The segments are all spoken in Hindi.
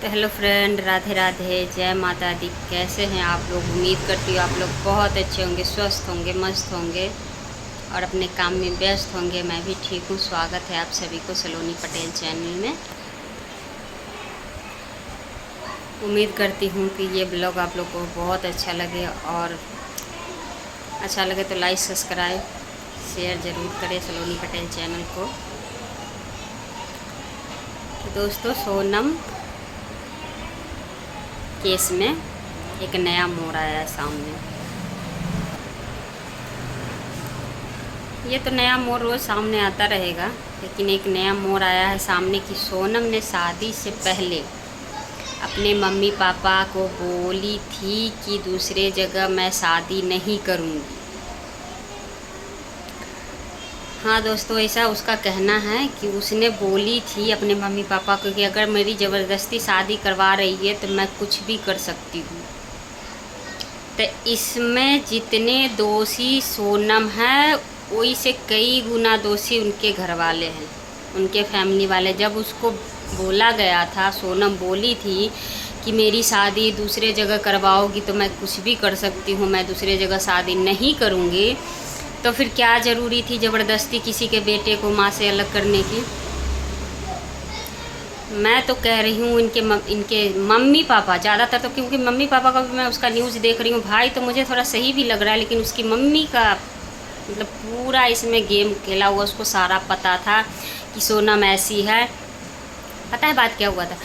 तो हेलो फ्रेंड, राधे राधे, जय माता दी। कैसे हैं आप लोग? उम्मीद करती हूँ आप लोग बहुत अच्छे होंगे, स्वस्थ होंगे, मस्त होंगे और अपने काम में व्यस्त होंगे। मैं भी ठीक हूँ। स्वागत है आप सभी को सलोनी पटेल चैनल में। उम्मीद करती हूँ कि ये ब्लॉग आप लोग को बहुत अच्छा लगे और अच्छा लगे तो लाइक, सब्सक्राइब, शेयर ज़रूर करें सलोनी पटेल चैनल को। तो दोस्तों, सोनम केस में एक नया मोड़ आया है सामने। ये तो नया मोड़ रोज़ सामने आता रहेगा, लेकिन एक नया मोड़ आया है सामने कि सोनम ने शादी से पहले अपने मम्मी पापा को बोली थी कि दूसरे जगह मैं शादी नहीं करूँगी। हाँ दोस्तों, ऐसा उसका कहना है कि उसने बोली थी अपने मम्मी पापा को कि अगर मेरी ज़बरदस्ती शादी करवा रही है तो मैं कुछ भी कर सकती हूँ। तो इसमें जितने दोषी सोनम है, वही से कई गुना दोषी उनके घर वाले हैं, उनके फैमिली वाले। जब उसको बोला गया था, सोनम बोली थी कि मेरी शादी दूसरे जगह करवाओगी तो मैं कुछ भी कर सकती हूँ, मैं दूसरे जगह शादी नहीं करूँगी, तो फिर क्या ज़रूरी थी ज़बरदस्ती किसी के बेटे को माँ से अलग करने की। मैं तो कह रही हूँ इनके मम्मी पापा ज़्यादातर, तो क्योंकि मम्मी पापा का भी मैं उसका न्यूज़ देख रही हूँ। भाई तो मुझे थोड़ा सही भी लग रहा है, लेकिन उसकी मम्मी का मतलब पूरा इसमें गेम खेला हुआ। उसको सारा पता था कि सोनम ऐसी है। पता है बात क्या हुआ था?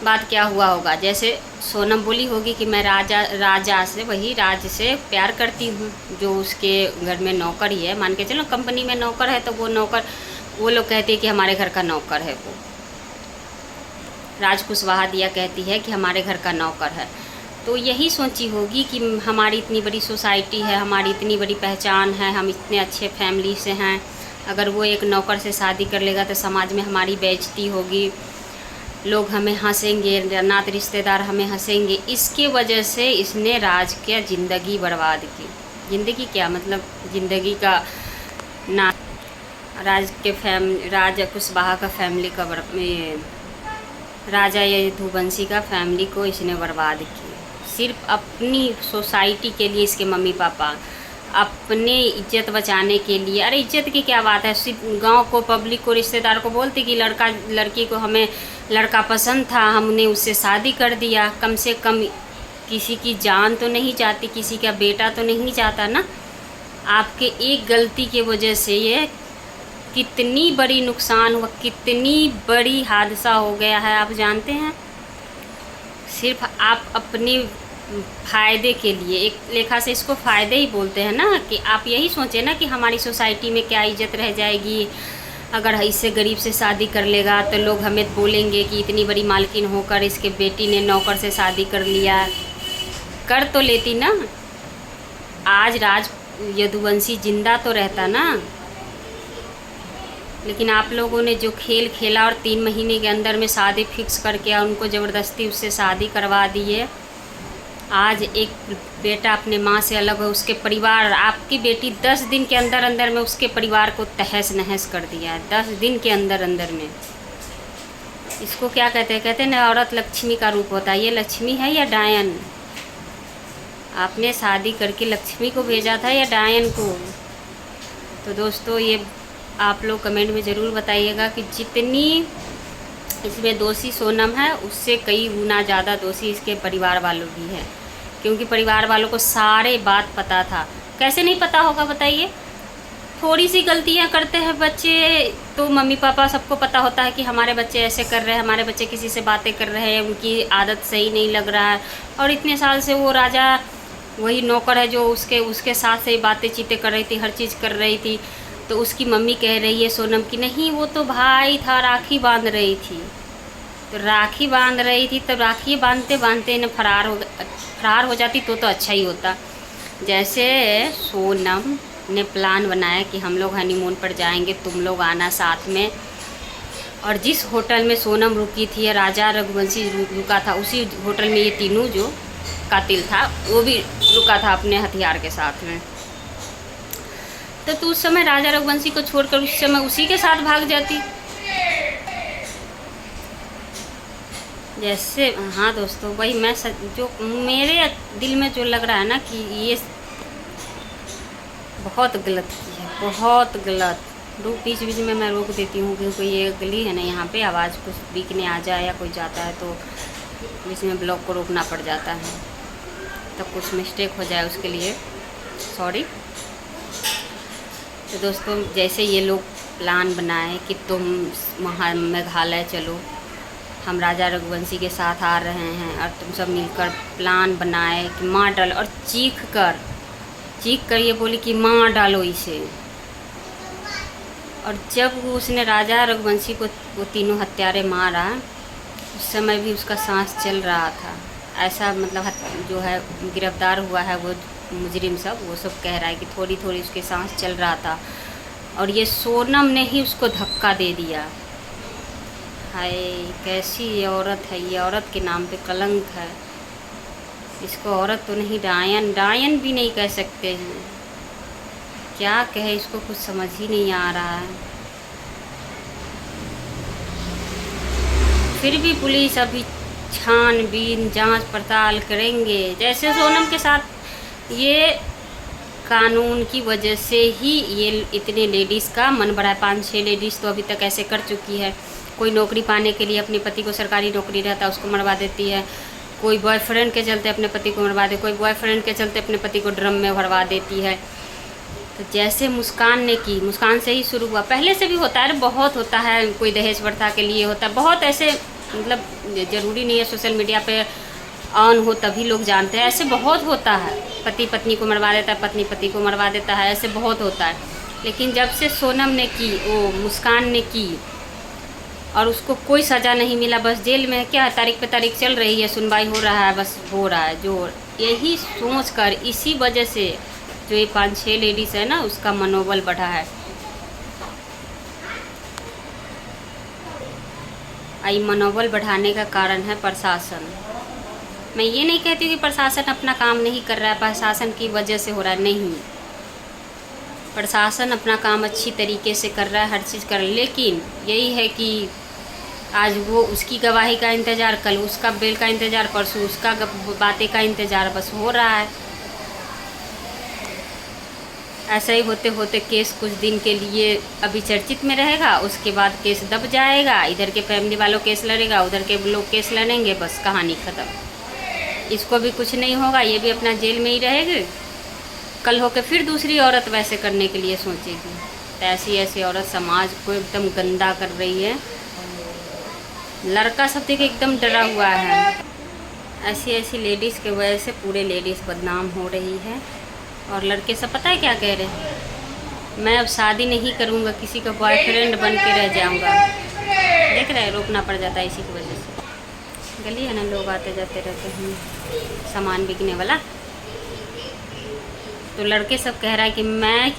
बात क्या हुआ होगा, जैसे सोनम बोली होगी कि मैं राजा से, वही राज से प्यार करती हूँ, जो उसके घर में नौकर ही है। मान के चलो कंपनी में नौकर है, तो वो नौकर, वो लोग कहते हैं कि हमारे घर का नौकर है वो। राज कुशवाहा दिया कहती है कि हमारे घर का नौकर है। तो यही सोची होगी कि हमारी इतनी बड़ी सोसाइटी है, हमारी इतनी बड़ी पहचान है, हम इतने अच्छे फैमिली से हैं, अगर वो एक नौकर से शादी कर लेगा तो समाज में हमारी बेइज्जती होगी, लोग हमें हंसेंगे, नात रिश्तेदार हमें हंसेंगे। इसके वजह से इसने राज की ज़िंदगी बर्बाद की। ज़िंदगी क्या मतलब, ज़िंदगी का ना, राज कुशवाहा का फैमिली का राजा यदुवंशी का फैमिली को इसने बर्बाद किया। सिर्फ अपनी सोसाइटी के लिए इसके मम्मी पापा अपने इज्जत बचाने के लिए। अरे इज्जत की क्या बात है, सिर्फ गांव को, पब्लिक को, रिश्तेदार को बोलते कि लड़का लड़की को, हमें लड़का पसंद था, हमने उससे शादी कर दिया। कम से कम किसी की जान तो नहीं जाती, किसी का बेटा तो नहीं जाता ना। आपके एक गलती की वजह से ये कितनी बड़ी नुकसान हुआ, कितनी बड़ी हादसा हो गया है, आप जानते हैं। सिर्फ आप अपने फ़ायदे के लिए, एक लेखा से इसको फ़ायदे ही बोलते हैं ना, कि आप यही सोचें ना कि हमारी सोसाइटी में क्या इज्जत रह जाएगी अगर इससे गरीब से शादी कर लेगा, तो लोग हमें बोलेंगे कि इतनी बड़ी मालकिन होकर इसके बेटी ने नौकर से शादी कर लिया। कर तो लेती ना, आज राज यदुवंशी जिंदा तो रहता ना। लेकिन आप लोगों ने जो खेल खेला और 3 महीने के अंदर में शादी फिक्स करके उनको ज़बरदस्ती उससे शादी करवा दी है। आज एक बेटा अपने माँ से अलग हो, उसके परिवार, आपकी बेटी 10 दिन के अंदर अंदर में उसके परिवार को तहस नहस कर दिया है। 10 दिन के अंदर अंदर में। इसको क्या कहते हैं? कहते हैं ना, औरत लक्ष्मी का रूप होता है। ये लक्ष्मी है या डायन? आपने शादी करके लक्ष्मी को भेजा था या डायन को? तो दोस्तों, ये आप लोग कमेंट में ज़रूर बताइएगा कि जितनी इसमें दोषी सोनम है, उससे कई गुना ज़्यादा दोषी इसके परिवार वालों भी हैं, क्योंकि परिवार वालों को सारे बात पता था। कैसे नहीं पता होगा बताइए? थोड़ी सी गलतियां करते हैं बच्चे तो मम्मी पापा सबको पता होता है कि हमारे बच्चे ऐसे कर रहे हैं, हमारे बच्चे किसी से बातें कर रहे हैं, उनकी आदत सही नहीं लग रहा है। और इतने साल से वो राजा, वही नौकर है जो उसके साथ से बातें चीतें कर रही थी, हर चीज़ कर रही थी। तो उसकी मम्मी कह रही है सोनम की, नहीं वो तो भाई था, राखी बांध रही थी। तो राखी बांध रही थी, तो राखी बांधते बांधते न फरार हो जाती तो अच्छा ही होता। जैसे सोनम ने प्लान बनाया कि हम लोग हनीमून पर जाएंगे, तुम लोग आना साथ में, और जिस होटल में सोनम रुकी थी, राजा रघुवंशी रुका था, उसी होटल में ये तीनों जो कातिल था वो भी रुका था अपने हथियार के साथ में। तो तू उस समय राजा रघुवंशी को छोड़कर उस समय उसी के साथ भाग जाती। जैसे हाँ दोस्तों, वही मैं जो मेरे दिल में जो लग रहा है ना कि ये बहुत गलत की है, बहुत गलत। बीच बीच में मैं रोक देती हूँ क्योंकि ये गली है ना, यहाँ पे आवाज़ कुछ बीकने आ जाए या कोई जाता है तो बीच में ब्लॉक को रोकना पड़ जाता है, तब कुछ मिस्टेक हो जाए उसके लिए सॉरी। तो दोस्तों, जैसे ये लोग प्लान बनाए कि तुम वहाँ मेघालय चलो, हम राजा रघुवंशी के साथ आ रहे हैं और तुम सब मिलकर प्लान बनाए कि मार डालो, और चीख कर ये बोली कि मार डालो इसे। और जब उसने राजा रघुवंशी को वो तीनों हत्यारे मारा, उस समय भी उसका सांस चल रहा था। ऐसा मतलब जो है गिरफ्तार हुआ है वो मुजरिम सब, वो सब कह रहा है कि थोड़ी थोड़ी उसके सांस चल रहा था। और ये सोनम ने ही उसको धक्का दे दिया। हाय, कैसी ये औरत है, ये औरत के नाम पे कलंक है। इसको औरत तो नहीं, डायन भी नहीं कह सकते हैं। क्या कहे इसको, कुछ समझ ही नहीं आ रहा है। फिर भी पुलिस अभी छानबीन जांच पड़ताल करेंगे। जैसे सोनम के साथ ये कानून की वजह से ही ये इतने लेडीज़ का मन बढ़ा है। 5-6 लेडीज़ तो अभी तक ऐसे कर चुकी है। कोई नौकरी पाने के लिए अपने पति को, सरकारी नौकरी रहता है उसको मरवा देती है, कोई बॉयफ्रेंड के चलते अपने पति को मरवा दे, कोई बॉयफ्रेंड के चलते अपने पति को ड्रम में भरवा देती है। तो जैसे मुस्कान ने की, मुस्कान से ही शुरू हुआ, पहले से भी होता है, बहुत होता है। कोई दहेज प्रथा के लिए होता है, बहुत ऐसे, मतलब ज़रूरी नहीं है सोशल मीडिया पे ऑन हो तभी लोग जानते हैं। ऐसे बहुत होता है, पति पत्नी को मरवा देता है, पत्नी पति को मरवा देता है, ऐसे बहुत होता है। लेकिन जब से सोनम ने की, वो मुस्कान ने की और उसको कोई सज़ा नहीं मिला, बस जेल में है। क्या तारीख पे तारीख चल रही है, सुनवाई हो रहा है, बस हो रहा है। जो यही सोच कर, इसी वजह से जो ये 5-6 लेडीज़ है ना, उसका मनोबल बढ़ा है। आई मनोबल बढ़ाने का कारण है प्रशासन। मैं ये नहीं कहती कि प्रशासन अपना काम नहीं कर रहा है, प्रशासन की वजह से हो रहा है, नहीं, प्रशासन अपना काम अच्छी तरीके से कर रहा है, हर चीज़ कर रहा है। लेकिन यही है कि आज वो उसकी गवाही का इंतज़ार, कल उसका बेल का इंतज़ार, परसों उसका बातें का इंतज़ार बस हो रहा है। ऐसा ही होते होते केस कुछ दिन के लिए अभी चर्चित में रहेगा, उसके बाद केस दब जाएगा। इधर के फैमिली वालों केस लड़ेगा, उधर के लोग केस लड़ेंगे, बस कहानी ख़त्म। इसको भी कुछ नहीं होगा, ये भी अपना जेल में ही रहेगी। कल होकर फिर दूसरी औरत वैसे करने के लिए सोचेगी। तो ऐसी औरत समाज को एकदम गंदा कर रही है। लड़का सब देख एकदम डरा हुआ है। ऐसी लेडीज़ के वजह से पूरे लेडीज़ बदनाम हो रही है। और लड़के सब पता है क्या कह रहे हैं, मैं अब शादी नहीं करूँगा, किसी का बॉयफ्रेंड बन के रह जाऊँगा। देख रहे हैं, रोकना पड़ जाता है इसी की वजह से। गली है ना, लोग आते जाते रहते हैं, सामान बिकने वाला। तो लड़के सब कह रहा है कि मैं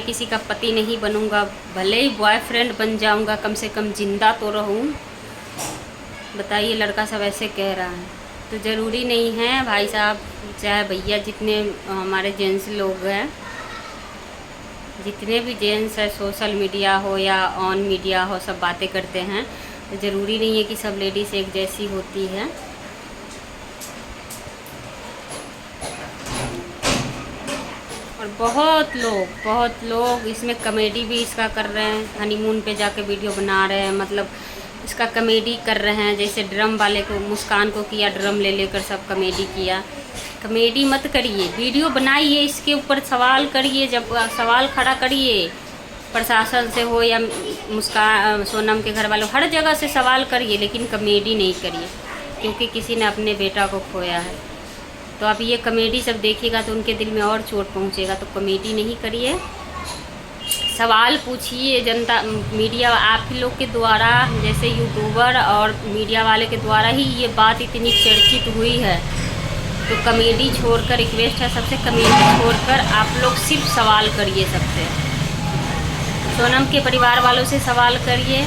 किसी का पति नहीं बनूंगा, भले ही बॉयफ्रेंड बन जाऊंगा, कम से कम जिंदा तो रहूं। बताइए, लड़का सब ऐसे कह रहा है। तो ज़रूरी नहीं है भाई साहब, चाहे भैया, जितने हमारे जेंट्स लोग हैं, जितने भी जेंट्स है, सोशल मीडिया हो या ऑन मीडिया हो, सब बातें करते हैं। तो ज़रूरी नहीं है कि सब लेडीज़ एक जैसी होती है। और बहुत लोग इसमें कॉमेडी भी इसका कर रहे हैं, हनीमून पे जाके वीडियो बना रहे हैं, मतलब इसका कॉमेडी कर रहे हैं। जैसे ड्रम वाले को, मुस्कान को किया, ड्रम ले लेकर सब कॉमेडी किया। कॉमेडी मत करिए, वीडियो बनाइए, इसके ऊपर सवाल करिए, जब सवाल खड़ा करिए, प्रशासन से हो या मुस्कान, सोनम के घर वालों, हर जगह से सवाल करिए, लेकिन कॉमेडी नहीं करिए, क्योंकि किसी ने अपने बेटा को खोया है। तो अब ये कॉमेडी सब देखेगा तो उनके दिल में और चोट पहुंचेगा। तो कॉमेडी नहीं करिए, सवाल पूछिए। जनता, मीडिया आप ही लोग के द्वारा, जैसे यूट्यूबर और मीडिया वाले के द्वारा ही ये बात इतनी चर्चित हुई है। तो कॉमेडी छोड़कर, रिक्वेस्ट है सबसे, कॉमेडी छोड़कर आप लोग सिर्फ सवाल करिए सबसे। सोनम के परिवार वालों से सवाल करिए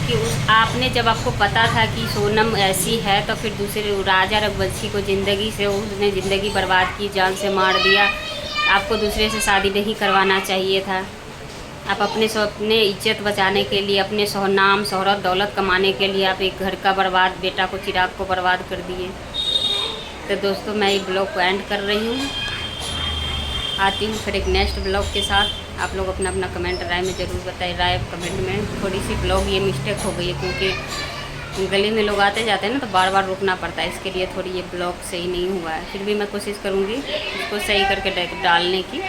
कि आपने, जब आपको पता था कि सोनम ऐसी है, तो फिर दूसरे राजा रघुवंशी को ज़िंदगी से, उसने ज़िंदगी बर्बाद की, जान से मार दिया। आपको दूसरे से शादी नहीं करवाना चाहिए था। आप अपने इज्जत बचाने के लिए, अपने नाम शोहरत दौलत कमाने के लिए आप एक घर का बर्बाद बेटा को, चिराग को बर्बाद कर दिए। तो दोस्तों मैं ये ब्लॉग को एंड कर रही हूँ। आती हूँ फिर एक नेक्स्ट ब्लॉग के साथ। आप लोग अपना अपना कमेंट राय में ज़रूर बताइए। राय कमेंट में थोड़ी सी ब्लॉग ये मिस्टेक हो गई है, क्योंकि गली में लोग आते जाते हैं ना, तो बार बार रुकना पड़ता है, इसके लिए थोड़ी ये ब्लॉग सही नहीं हुआ है। फिर भी मैं कोशिश करूँगी इसको सही करके डालने की।